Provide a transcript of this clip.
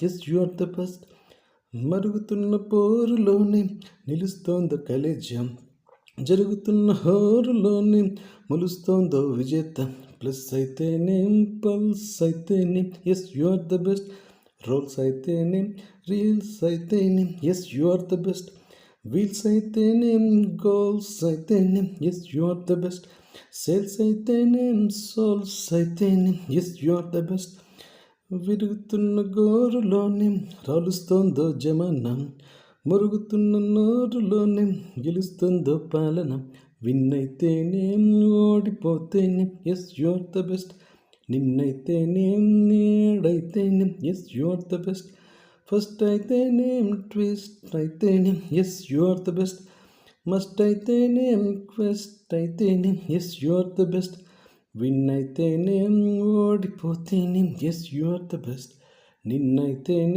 Yes you are the best. మరుగుతున్న పోరులోనే నిలుస్తోందో కలేజం, జరుగుతున్న హోరులోనే మొలుస్తోందో విజేత. ప్లస్ అయితేనేం పల్స్ అయితేనే yes you are the best. Rolls అయితేనే రీల్స్ అయితేనే yes you are the best. Wheels అయితేనేం గోల్స్ అయితేనే yes you are the best. Sales అయితేనేం సోల్స్ అయితేనే yes you are the best. విరుగుతున్న గోరులోనే రాలుస్తోందో జమానా, మరుగుతున్న నోరులోనే గెలుస్తుందో పాలన. విన్నైతేనేం ఓడిపోతేనే yes you are the best. నిన్నైతేనేం నేడైతేనేం yes you are the best. First అయితేనేం ట్విస్ట్ అయితేనేం yes you are the best. Must అయితేనేం క్వెస్ట్ అయితేనేం yes you are the best. Win అయితేనేం ఓడిపోతేనేం yes you are the best. నిన్నైతేనే